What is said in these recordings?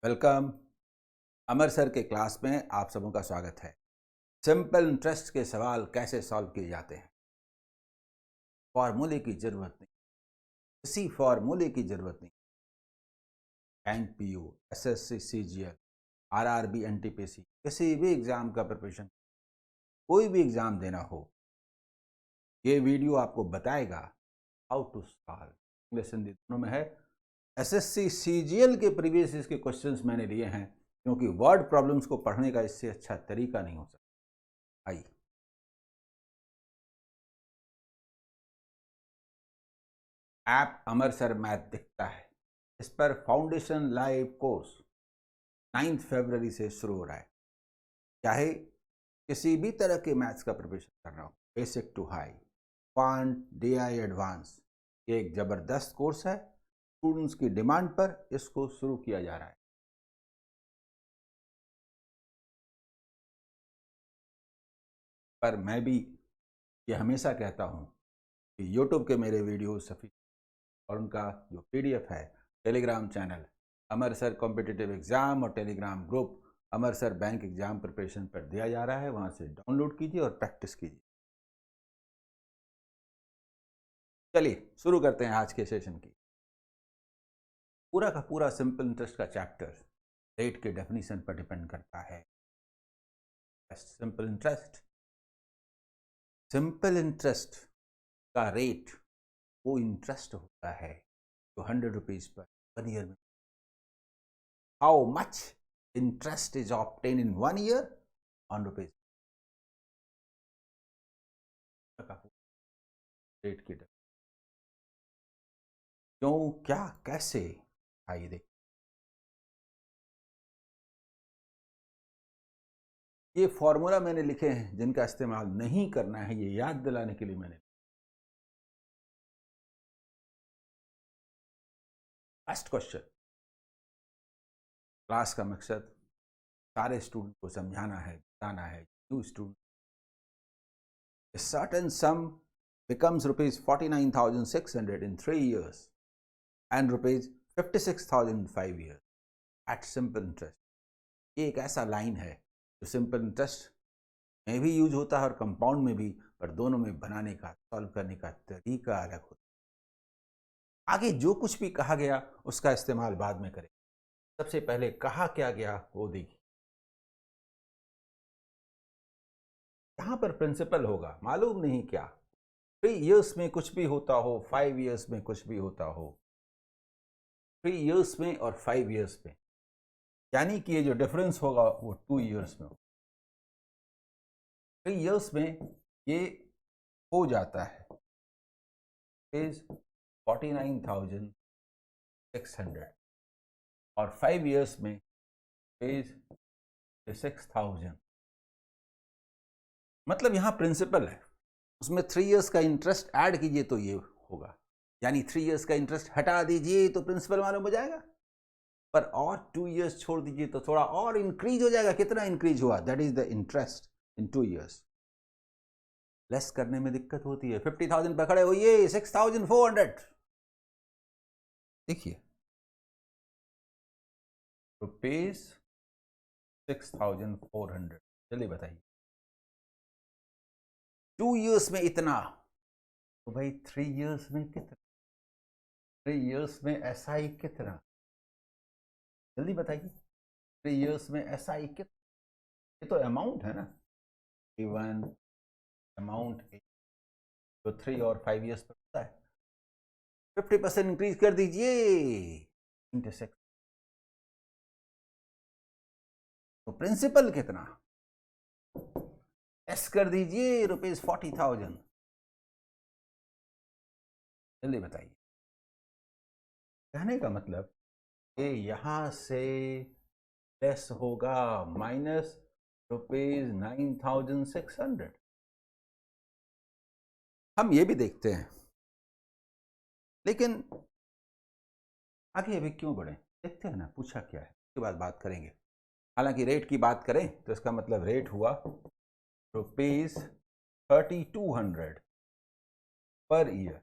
Welcome. अमर sir के class में आप सबों का स्वागत है। सिंपल इंटरेस्ट के सवाल कैसे सॉल्व किए जाते हैं। फॉर्मूले की जरूरत नहीं, किसी फॉर्मूले की जरूरत नहीं। NPU, SSC, CGL, RRB, NTPC, किसी भी एग्जाम का प्रिपरेशन, कोई भी एग्जाम देना हो, ये वीडियो आपको बताएगा how to solve. English Hindi दोनों में है। एसएससी सीजीएल के प्रीवियस इसके क्वेश्चंस मैंने लिए हैं, क्योंकि वर्ड प्रॉब्लम्स को पढ़ने का इससे अच्छा तरीका नहीं हो सकता। आइए, ऐप अमर सर मैथ दिखता है। इस पर फाउंडेशन लाइव कोर्स 9 फरवरी से शुरू हो रहा है। चाहे किसी भी तरह के मैथ्स का प्रिपरेशन करना हो, basic to high, quant, DI, advance, ये एक जबरदस्त कोर्स है। स्टूडेंट्स की डिमांड पर इसको शुरू किया जा रहा है। पर मैं भी ये हमेशा कहता हूँ कि यूट्यूब के मेरे वीडियो सफी और उनका जो पीडीएफ है, टेलीग्राम चैनल अमर सर कॉम्पिटिटिव एग्जाम और टेलीग्राम ग्रुप अमर सर बैंक एग्जाम प्रिपरेशन पर दिया जा रहा है। वहां से डाउनलोड कीजिए और प्रैक्टिस कीजिए। चलिए शुरू करते हैं आज के सेशन की। पूरा का पूरा सिंपल इंटरेस्ट का चैप्टर रेट के डेफिनेशन पर डिपेंड करता है। सिंपल इंटरेस्ट का रेट वो इंटरेस्ट होता है जो 100 रुपीज पर 1 ईयर में। How much interest is obtain in 1 year on rupees rate की क्यों, क्या, कैसे, आइए देख। ये फॉर्मूला मैंने लिखे हैं जिनका इस्तेमाल नहीं करना है, ये याद दिलाने के लिए मैंने। फर्स्ट क्वेश्चन, क्लास का मकसद सारे स्टूडेंट को समझाना है, बताना है। New student, a certain sum becomes rupees 49,600 in 3 years and rupees 56,000 in 5 years at simple interest। ये एक ऐसा लाइन है जो सिंपल इंटरेस्ट में भी यूज होता है और कंपाउंड में भी, पर दोनों में बनाने का, सॉल्व करने का तरीका अलग होता है। आगे जो कुछ भी कहा गया उसका इस्तेमाल बाद में करें। सबसे पहले कहा क्या गया वो देखिए। यहां पर प्रिंसिपल होगा, मालूम नहीं क्या। 3 इयर्स में कुछ भी होता हो, 5 इयर्स में कुछ भी होता हो। 3 इयर्स में और 5 इयर्स में, यानी कि ये जो डिफरेंस होगा वो 2 इयर्स में होगा। 3 इयर्स में ये हो जाता है इज 49,600 और 5 इयर्स में इज 6,000। मतलब यहां प्रिंसिपल है, उसमें 3 इयर्स का इंटरेस्ट ऐड कीजिए तो ये होगा, यानी 3 इयर्स का इंटरेस्ट हटा दीजिए तो प्रिंसिपल मालूम हो जाएगा। पर और 2 इयर्स छोड़ दीजिए तो थोड़ा और इंक्रीज हो जाएगा। कितना इंक्रीज हुआ, that is the interest in 2 years. Less करने में दिक्कत होती है। 50,000 पकड़े होइए, 6,400। देखिए, रुपीज 6,400। चलिए बताइए, 2 इयर्स में इतना, तो भाई 3 इयर्स में कितना? 3 इयर्स में एसआई कितना? जल्दी बताइए, 3 इयर्स में एसआई कितना? ये तो अमाउंट है ना, इवन अमाउंट जो 3 और 5 इयर्स पर होता है। 50% इंक्रीज कर दीजिए इंटरसेक्ट, तो प्रिंसिपल कितना? एस कर दीजिए रुपीज 40,000। जल्दी बताइए। कहने का मतलब ये यहां से लेस होगा, माइनस रुपीज 9,600। हम ये भी देखते हैं, लेकिन आगे अभी क्यों बढ़े, देखते हैं ना, पूछा क्या है, उसके बाद बात करेंगे। हालांकि रेट की बात करें तो इसका मतलब रेट हुआ रुपीज 3,200 पर ईयर।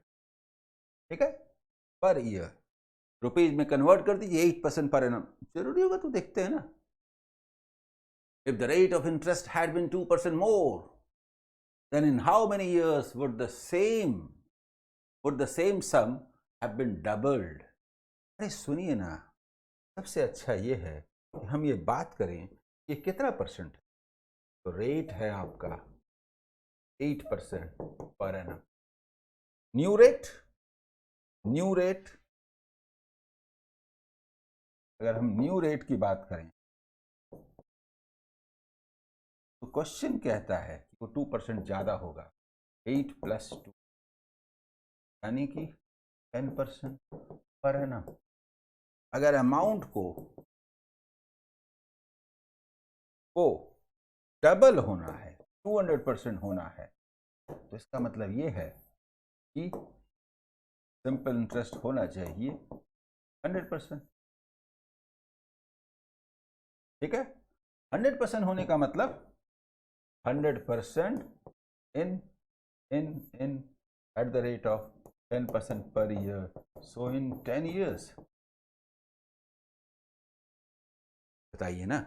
ठीक है, पर ईयर। रुपीज में कन्वर्ट कर दीजिए 8% पर एनम, जरूरी होगा तो देखते हैं ना। If the rate of interest had been 2% more, then in how many years would the same sum have been doubled? अरे सुनिए ना, सबसे अच्छा ये है कि हम ये बात करें कि कितना परसेंट है। तो रेट है आपका 8% पर एनम। न्यू रेट अगर हम न्यू रेट की बात करें तो क्वेश्चन कहता है कि वो 2% ज्यादा होगा, 8 + 2 यानी कि 10% पर एनम। अगर अमाउंट को डबल होना है, 200% होना है, तो इसका मतलब ये है कि सिंपल इंटरेस्ट होना चाहिए 100%। ठीक है, 100% होने का मतलब 100% इन at the rate of 10% per year, so in 10 years। बताइए ना,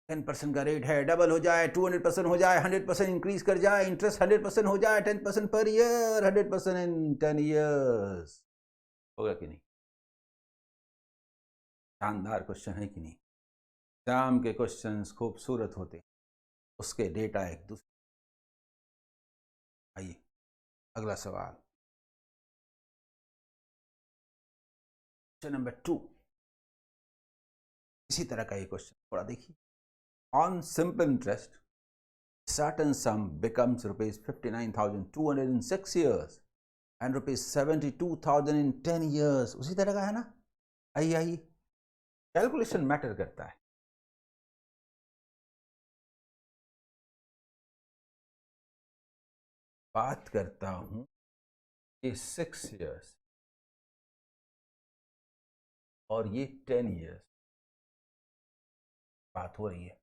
10% का रेट है, डबल हो जाए, 200% हो जाए, 100% इंक्रीज कर जाए, इंटरेस्ट 100% हो जाए, 10% पर ईयर, 100% इन 10 years। होगा कि नहीं? शानदार क्वेश्चन है कि नहीं? एग्जाम के क्वेश्चंस खूबसूरत होते हैं, उसके डेटा एक दूसरे। आइए अगला सवाल, क्वेश्चन नंबर 2। इसी तरह का ये क्वेश्चन थोड़ा देखिए। On simple interest certain sum becomes rupees 59,200 in 6 years and rupees 72,000 in 10 years। उसी तरह का है ना? आइए कैलकुलेशन मैटर करता है। बात करता हूं कि 6 years और ये 10 years बात हो रही है।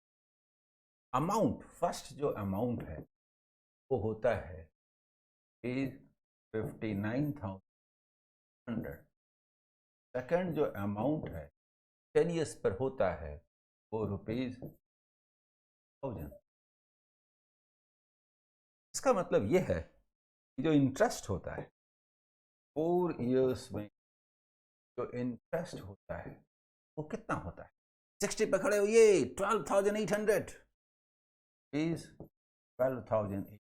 अमाउंट, फर्स्ट जो अमाउंट है वो होता है 59,100। सेकंड जो अमाउंट है 10 years पर होता है वो ₹1000। इसका मतलब ये है कि जो इंटरेस्ट होता है 4 years में, जो इंटरेस्ट होता है वो कितना होता है? 60 पे खड़े हुए 12,800 इज 12,000।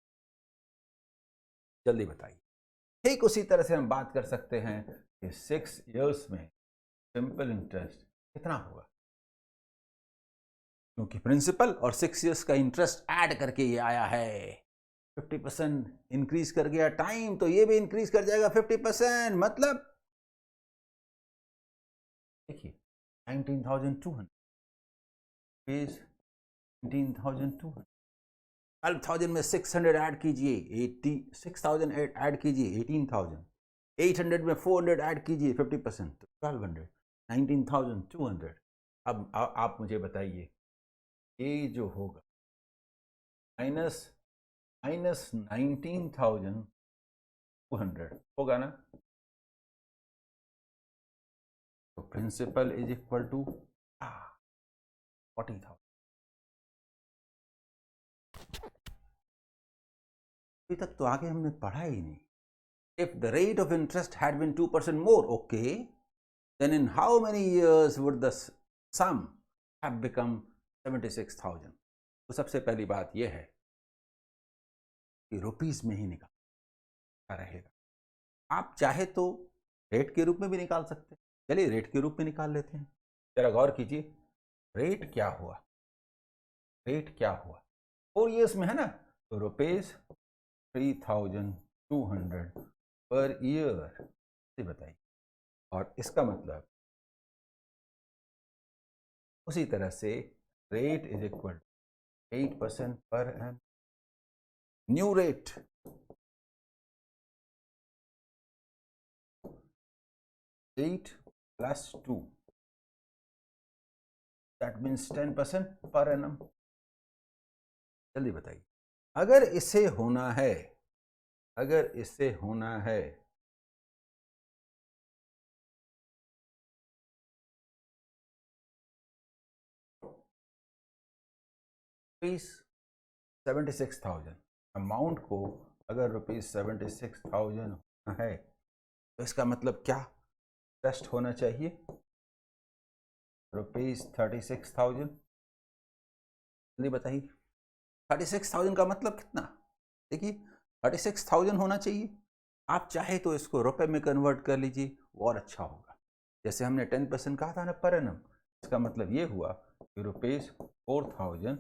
जल्दी बताइए। ठीक उसी तरह से हम बात कर सकते हैं कि 6 years में सिंपल इंटरेस्ट कितना होगा, क्योंकि प्रिंसिपल और 6 years का इंटरेस्ट ऐड करके ये आया है। 50% इंक्रीज कर गया टाइम, तो ये भी इंक्रीज कर जाएगा 50%। मतलब देखिए 19,200 इज 19,200। 12,000 में 600 ऐड कीजिए, 6,000 ऐड कीजिए, 18,000। 800 में 400 ऐड कीजिए, 50%, तो 1200, 19,200। अब आप मुझे बताइए, ये जो होगा माइनस 19,200 होगा ना? तो प्रिंसिपल इज इक्वल टू 40,000। अभी तक तो आगे हमने पढ़ा ही नहीं। If the rate of interest had been 2% more, okay, then in how many years would the sum have become 76,000? तो सबसे पहली बात यह है कि रुपीस में ही निकाल रहेगा। आप चाहे तो रेट के रूप में भी निकाल सकते हैं। चलिए रेट के रूप में निकाल लेते हैं। जरा गौर कीजिए, रेट क्या हुआ? 4 years में है ना, तो ₹3,200 पर ईयर। बताइए, और इसका मतलब उसी तरह से rate is equal 8% per annum. New rate 8 + 2, that means 10% per annum. जल्दी बताइए, अगर इसे होना है 76,000 अमाउंट को अगर ₹76,000 है तो इसका मतलब क्या इंटरेस्ट होना चाहिए? ₹36,000। जल्दी बताइए 36,000 का मतलब कितना? देखिए 36,000 होना चाहिए। आप चाहे तो इसको रुपए में कन्वर्ट कर लीजिए, वो और अच्छा होगा। जैसे हमने 10% कहा था ना पर एनम, इसका मतलब ये हुआ कि ₹4,000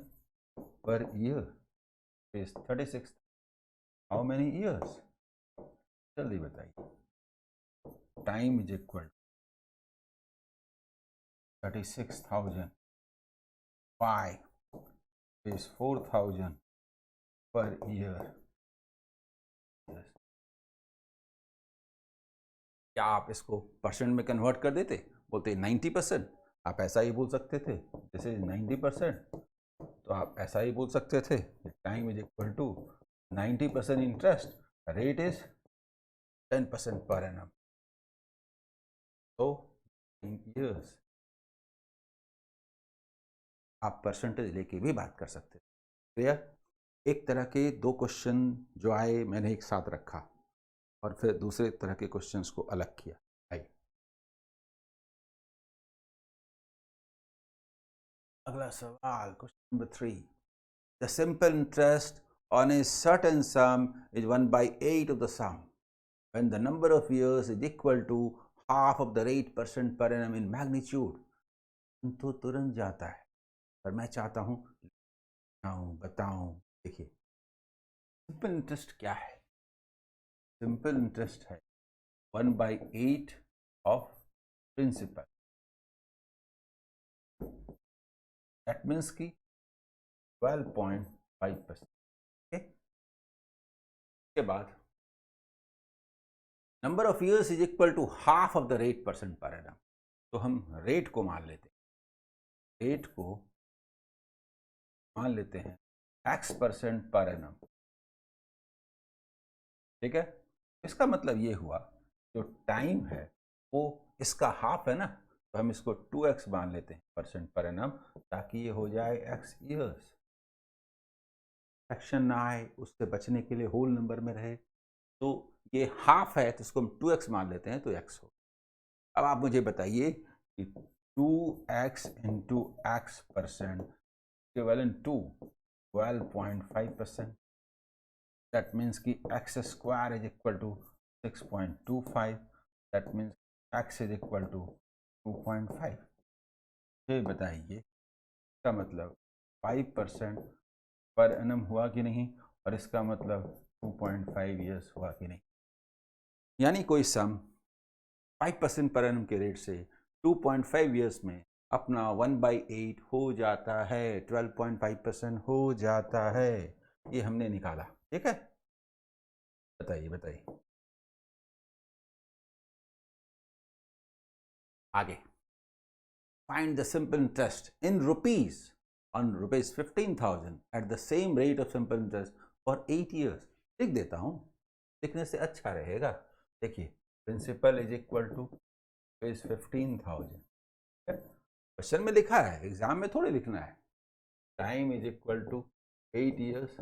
पर year is 36। How many years? जल्दी बताइए। Time is equal 36,000 by is 4,000 पर ईयर। क्या आप इसको परसेंट में कन्वर्ट कर देते? बोलते 90%, आप ऐसा ही बोल सकते थे, दिस इज 90%। तो आप ऐसा ही बोल सकते थे time is equal to 90% interest, rate is 10% per annum. तो इन ईयर्स आप परसेंटेज लेके भी बात कर सकते थे। क्लियर? एक तरह के दो क्वेश्चन जो आए मैंने एक साथ रखा और फिर दूसरे तरह के क्वेश्चंस को अलग किया। आइए अगला सवाल, question number 3। The simple interest on a certain sum is 1/8 of the sum when the number of years is equal to half of the rate % per annum in magnitude। तो तुरंत जाता है पर मैं चाहता हूं बताऊं। देखिए सिंपल इंटरेस्ट क्या है? सिंपल इंटरेस्ट है 1/8 ऑफ प्रिंसिपल। दैट मीन्स की 12.5%। के बाद number of years is equal to half of the rate % per annum. तो हम रेट को मान लेते हैं, रेट को मान लेते हैं x% पर एनम। ठीक है, इसका मतलब ये हुआ जो टाइम है वो इसका हाफ है ना, तो हम इसको 2x मान लेते हैं % पर एनम, ताकि ये हो जाए x ईयर्स। फ्रैक्शन ना आए उससे बचने के लिए होल नंबर में रहे, तो ये हाफ है तो इसको हम 2x मान लेते हैं तो x हो। अब आप मुझे बताइए कि 2x into x% equivalent to 12.5%। That means कि x square is equal to 6.25। That means x is equal to 2.5। ये बताइए इसका मतलब 5% पर एनम हुआ कि नहीं, और इसका मतलब 2.5 ईयर्स हुआ कि नहीं। यानी कोई सम 5% पर एनम के रेट से 2.5 ईयर्स में अपना 1/8 हो जाता है, 12.5% हो जाता है। ये हमने निकाला। ठीक है, बताइए बताइए आगे। Find the simple interest in rupees on ₹15,000 at the same rate of simple interest for 8 years. लिख देता हूं, लिखने से अच्छा रहेगा। देखिए principal is equal to ₹15,000। Question में लिखा है, एग्जाम में थोड़ी लिखना है। Time is equal to 8 years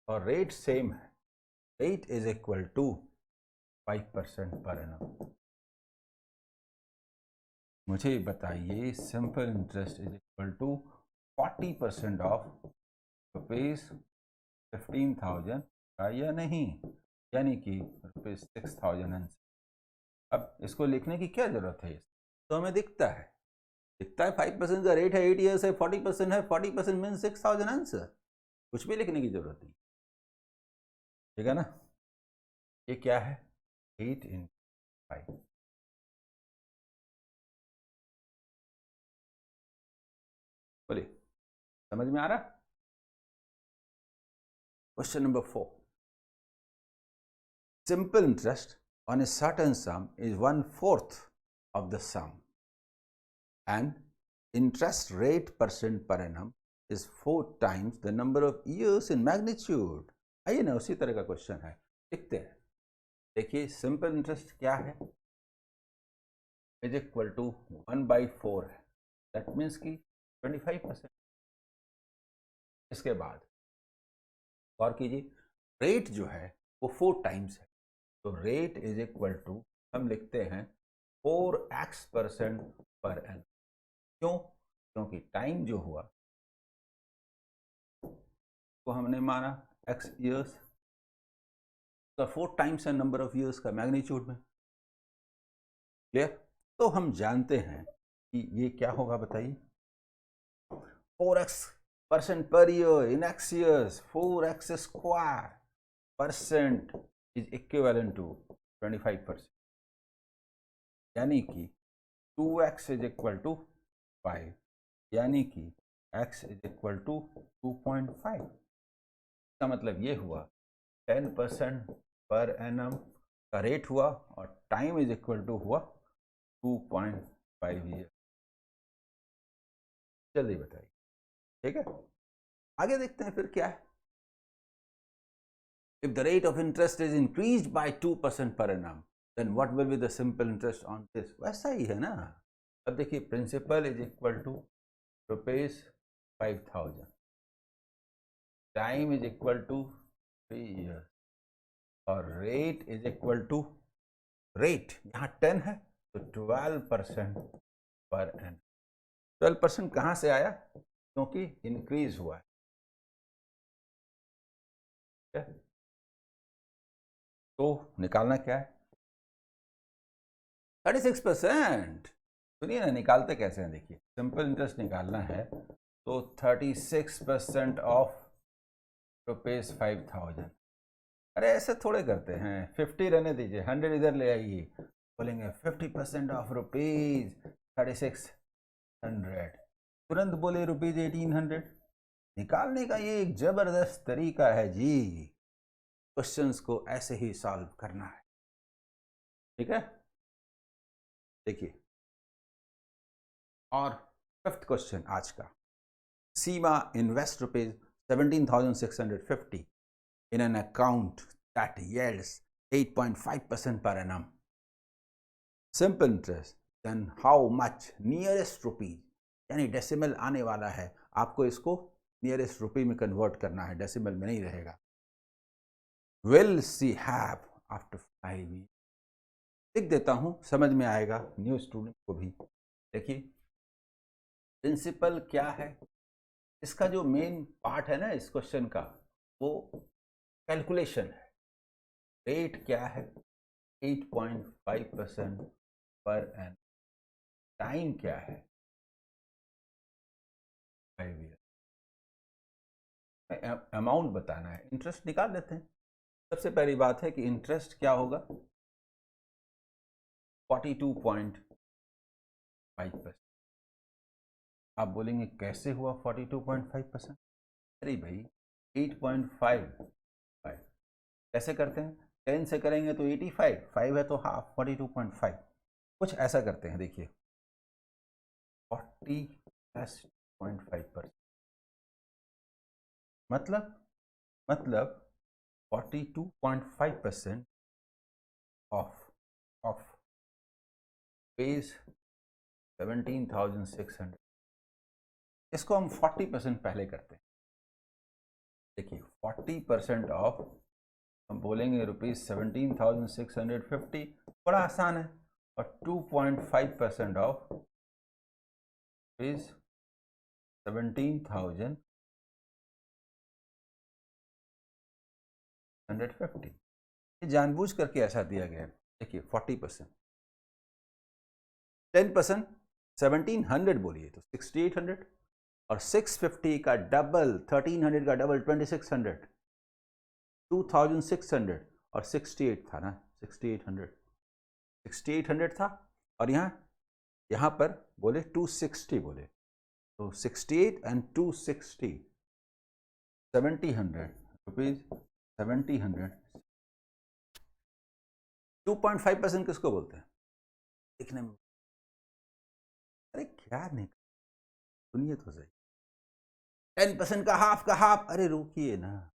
और रेट सेम है, rate is equal to 5% per annum. मुझे बताइए simple interest is equal to 40% of ₹15,000 का या नहीं, यानी कि ₹6,000। अब इसको लिखने की क्या जरूरत है? तो हमें दिखता है 5% का रेट है, 8 ईयर्स है, 40% है, 40% मीन 6,000 आंसर। कुछ भी लिखने की जरूरत नहीं। ठीक है ना? ये क्या है? 8 × 5। बोलिए समझ में आ रहा? Question number 4। Simple interest on a certain sum is 1/4 of the sum and interest rate % per annum is 4 times the number of years in magnitude। आइए ना उसी तरह का क्वेश्चन है, लिखते हैं। देखिए सिंपल इंटरेस्ट क्या है, इज इक्वल टू 1/4 है। दैट मीन्स की 25%। इसके बाद गौर कीजिए, रेट जो है वो 4 टाइम्स है, तो रेट इज इक्वल टू हम लिखते हैं 4x% पर एन। क्यों? क्योंकि टाइम जो हुआ वो हमने माना x ईयर्स, तो 4 टाइम्स है नंबर ऑफ ईयर्स का मैग्नीट्यूड में। क्लियर? तो हम जानते हैं कि ये क्या होगा बताइए, 4x% per year in x years, 4x square percent is equivalent to 25%, यानी कि 2x is equal to 5, यानी कि x is equal to 2.5। इसका मतलब ये हुआ 10% पर एनम का रेट हुआ और टाइम इज इक्वल टू हुआ 2.5 ईयर। जल्दी बताइए, ठीक है? आगे देखते हैं फिर क्या है। If the rate of interest is increased by 2% per annum, then what will be the simple interest on this? वैसा ही है ना। अब देखिए, principal is equal to ₹5,000, time is equal to 3 year और rate is equal to, rate यहाँ 10 है तो 12% पर एन। 12% कहाँ से आया? क्योंकि इंक्रीज हुआ है। तो निकालना क्या है? 36%। सुनिए ना, निकालते कैसे हैं, देखिए सिंपल इंटरेस्ट निकालना है तो 36% ऑफ ₹5,000। अरे ऐसे थोड़े करते हैं, 50 रहने दीजिए, 100 इधर ले आइए, बोलेंगे 50% ऑफ ₹3600, तुरंत बोले ₹1800। निकालने का ये एक जबरदस्त तरीका है जी, क्वेश्चंस को ऐसे ही सॉल्व करना है, ठीक है? देखिए, और 5th क्वेश्चन आज का, सीमा invest ₹17,650 in an account that yields 8.5% per annum, simple interest, then how much nearest rupees, यानी डेसिमल आने वाला है, आपको इसको नियरेस्ट रुपी में कन्वर्ट करना है, डेसिमल में नहीं रहेगा। will she have after 5 years, लिख देता हूं, समझ में आएगा न्यू स्टूडेंट को भी। देखिए, प्रिंसिपल क्या है, इसका जो मेन पार्ट है ना इस क्वेश्चन का, वो कैलकुलेशन है। रेट क्या है? 8.5% पर एन। टाइम क्या है? 5 ईयर। अमाउंट बताना है, इंटरेस्ट निकाल लेते हैं। सबसे पहली बात है कि इंटरेस्ट क्या होगा, 42.5%। आप बोलेंगे कैसे हुआ 42.5%? अरे भाई 8.5 कैसे करते हैं, 10 से करेंगे तो 85, 5 है तो हाफ, 42.5। कुछ ऐसा करते हैं, देखिए 40 + 0.5%, मतलब 42.5% ऑफ पेज 17,600। इसको हम 40% पहले करते हैं। देखिए 40% ऑफ, हम बोलेंगे ₹17,650, बड़ा आसान है, और 2.5% ऑफ रुपीज 17,150। ये जानबूझ करके ऐसा दिया गया है। देखिए 40%, 10% 1700 बोलिए तो 6800, और 650 का डबल, 1300 का डबल 2600, 2600 और 68 था ना, 6800 था, और यहाँ पर बोले 260 बोले, तो 68 एंड 260, 7000 रुपीज, 7000। 2.5% किसको बोलते हैं देखने में? अरे क्या नहीं, सुनिए तो सही। 10% का हाफ, अरे रुकिए ना,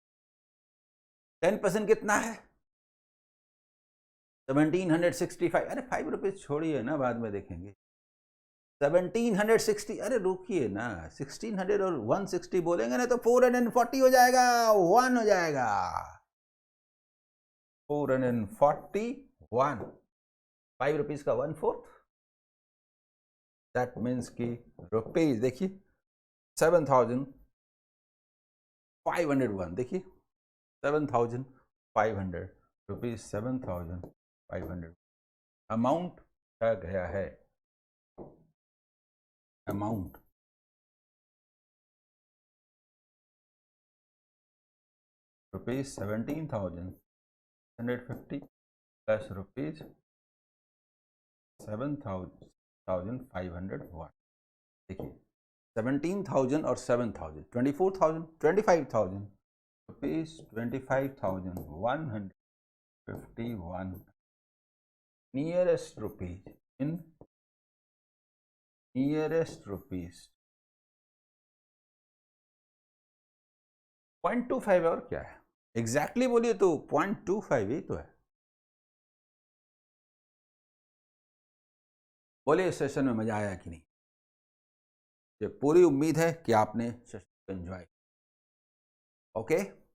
10% कितना है? 1765। अरे ₹5 छोड़िए ना, बाद में देखेंगे। 1760, अरे रुकिए ना, 1600 और 160 बोलेंगे ना तो 440 हो जाएगा, 1 हो जाएगा, 441, 5 रुपीज का 1/4, दैट मीन्स कि रुपीज देखिए 7,501, देखिए 7,500 रुपीज, 7,500 अमाउंट आ गया है, अमाउंट रुपीज 17,150 प्लस रुपीज 7,501, देखिए 17,000 और 7,000, 24,000, 25,000 रुपीज, 25,151 नियरेस्ट रुपीज, इन नियरेस्ट रुपीज 0.25 और क्या है, एग्जैक्टली बोलिए तो 0.25 ही तो है। बोलिए इस सेशन में मजा आया कि नहीं? ये पूरी उम्मीद है कि आपने सेशन को एंजॉय, ओके।